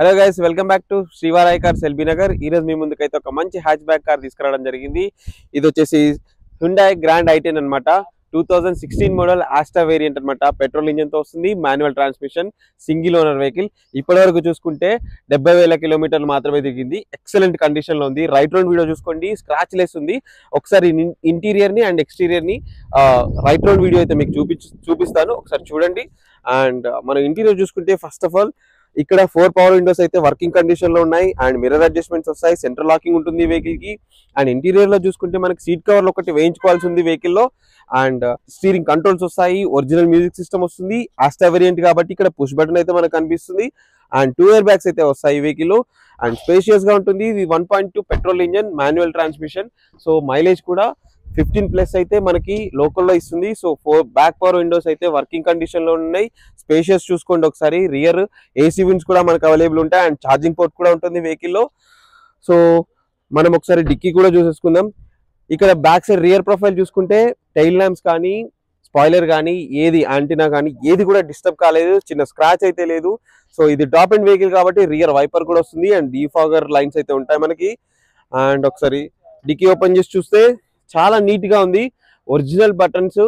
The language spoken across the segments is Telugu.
Hello guys, welcome back to శ్రీవారాయ్ కార్స్ ఎల్బీ నగర్. ఈ రోజు మీ ముందుకైతే ఒక మంచి హ్యాచ్ బ్యాక్ కార్ తీసుకురావడం జరిగింది. ఇది వచ్చేసి హ్యుండాయ్ గ్రాండ్ i10 అన్నమాట. 2016 మోడల్ ఆస్టా వేరియంట్ అన్నమాట. పెట్రోల్ ఇంజన్ తో వస్తుంది, manual transmission, single owner vehicle. ఇప్పటి వరకు చూసుకుంటే 70,000 కిలోమీటర్లు మాత్రమే తిరిగింది. ఎక్సలెంట్ కండిషన్ లో ఉంది. రైట్ రౌండ్ వీడియో చూసుకోండి, స్క్రాచ్ లెస్ ఉంది. ఒకసారి ఇంటీరియర్ ని అండ్ ఎక్స్టీరియర్ ని రైట్ రౌండ్ వీడియో అయితే మీకు చూపిస్తాను, ఒకసారి చూడండి. అండ్ మనం ఇంటీరియర్ చూసుకుంటే ఫస్ట్ ఆఫ్ ఆల్ ఇక్కడ 4 పవర్ విండోస్ అయితే వర్కింగ్ కండిషన్ లో ఉన్నాయి. అండ్ మిర్రర్ అడ్జస్ట్మెంట్స్ వస్తాయి, సెంట్రల్ లాకింగ్ ఉంటుంది వెహికల్ కి. అండ్ ఇంటీరియర్ లో చూసుకుంటే మనకి సీట్ కవర్లు ఒకటి వేయించుకోవాల్సి ఉంది వెహికల్ లో. అండ్ స్టీరింగ్ కంట్రోల్స్ వస్తాయి, ఒరిజినల్ మ్యూజిక్ సిస్టమ్ వస్తుంది. ఆస్టా వేరియంట్ కాబట్టి ఇక్కడ పుష్ బటన్ అయితే మనకు కనిపిస్తుంది. అండ్ 2 ఇయర్ బ్యాగ్స్ అయితే వస్తాయి వెహికల్ లో. అండ్ స్పేషియస్ గా ఉంటుంది. ఇది 1.2 petrol engine, manual transmission. So mileage కూడా 15+ అయితే మనకి లోకల్లో ఇస్తుంది. సో 4 బ్యాక్ పవర్ విండోస్ అయితే వర్కింగ్ కండిషన్ లో ఉన్నాయి. స్పేషియస్ చూసుకోండి ఒకసారి. రియర్ ఏసీ విండ్స్ కూడా మనకు అవైలబుల్ ఉంటాయి. అండ్ ఛార్జింగ్ పోర్ట్ కూడా ఉంటుంది వెహికల్ లో. సో మనం ఒకసారి డిక్కీ కూడా చూసేసుకుందాం. ఇక్కడ బ్యాక్ సైడ్ రియర్ ప్రొఫైల్ చూసుకుంటే టైల్ ల్యాంప్స్ కానీ, స్పాయిలర్ కానీ, ఏది యాంటీనా కానీ ఏది కూడా డిస్టర్బ్ కాలేదు. చిన్న స్క్రాచ్ అయితే లేదు. సో ఇది టాప్ అండ్ వెహికల్ కాబట్టి రియర్ వైపర్ కూడా వస్తుంది. అండ్ డీఫాగర్ లైన్స్ అయితే ఉంటాయి మనకి. అండ్ ఒకసారి డిక్కీ ఓపెన్ చేసి చూస్తే చాలా నీట్ గా ఉంది. ఒరిజినల్ బటన్స్,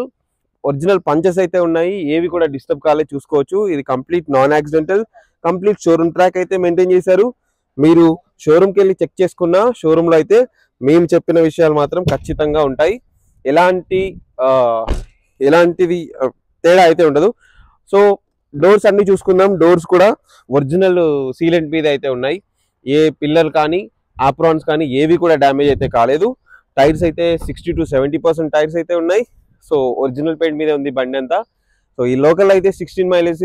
ఒరిజినల్ పంచెస్ అయితే ఉన్నాయి. ఏవి కూడా డిస్టర్బ్ కాలేదు, చూసుకోవచ్చు. ఇది complete non accidental, complete showroom track అయితే మెయింటైన్ చేశారు. మీరు షోరూమ్కి వెళ్ళి చెక్ చేసుకున్న షోరూమ్ లో అయితే మేము చెప్పిన విషయాలు మాత్రం ఖచ్చితంగా ఉంటాయి. ఎలాంటిది తేడా అయితే ఉండదు. సో డోర్స్ అన్ని చూసుకుందాం. డోర్స్ కూడా ఒరిజినల్ సీలెంట్ మీద అయితే ఉన్నాయి. ఏ పిల్లర్ కానీ, ఆప్రాన్స్ కానీ ఏవి కూడా డ్యామేజ్ అయితే కాలేదు. టైర్స్ అయితే 60 to 70% టైర్స్ అయితే ఉన్నాయి. సో ఒరిజినల్ పెయింట్ మీద ఉంది బండి అంతా. సో ఈ లోకల్ అయితే 16 మైలేజ్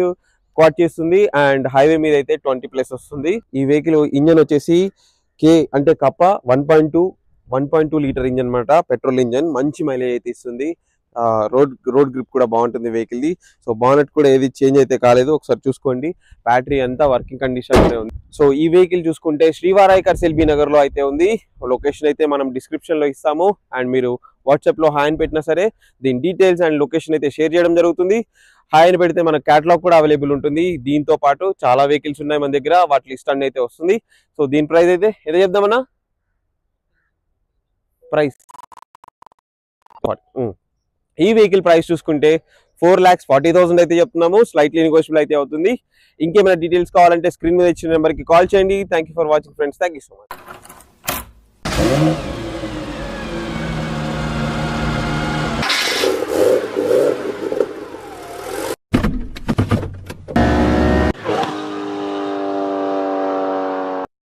క్వాట్ చేస్తుంది. అండ్ హైవే మీద అయితే 20+ వస్తుంది. ఈ వెహికల్ ఇంజన్ వచ్చేసి అంటే కప్ప 1.2 లీటర్ ఇంజన్ అనమాట. పెట్రోల్ ఇంజన్, మంచి మైలేజ్ అయితే ఇస్తుంది. రోడ్ గ్రిప్ కూడా బాగుంటుంది వెహికల్ ది. సో బానెట్ కూడా ఏది చేంజ్ అయితే కాలేదు, ఒకసారి చూసుకోండి. బ్యాటరీ అంతా వర్కింగ్ కండిషన్ లోనే ఉంది. సో ఈ వెహికల్ చూసుకుంటే శ్రీవారాయ్ కార్స్ ఎల్బీ నగర్ లో అయితే ఉంది. లొకేషన్ అయితే మనం డిస్క్రిప్షన్ లో ఇస్తాము. అండ్ మీరు వాట్సాప్ లో హాయ్ అని పెట్టినా సరే దీని డీటెయిల్స్ అండ్ లొకేషన్ అయితే షేర్ చేయడం జరుగుతుంది. హాయ్ అని పెడితే మన క్యాటలాగ్ కూడా అవైలబుల్ ఉంటుంది. దీంతో పాటు చాలా వెహికల్స్ ఉన్నాయి మన దగ్గర, వాటి లిస్ట్ అన్ని అయితే వస్తుంది. సో దీని ప్రైస్ అయితే ఏదో చెప్దామన్నా, ప్రైస్ ఈ వెహికల్ ప్రైస్ చూసుకుంటే 4,40,000 అయితే చెప్తున్నాము. స్లైట్లీ నెగోషియబుల్ అయితే అవుతుంది. ఇంకేమైనా డీటెయిల్స్ కావాలంటే స్క్రీన్ మీద ఇచ్చిన నెంబర్కి కాల్ చేయండి. Thank you for watching friends. Thank you so much.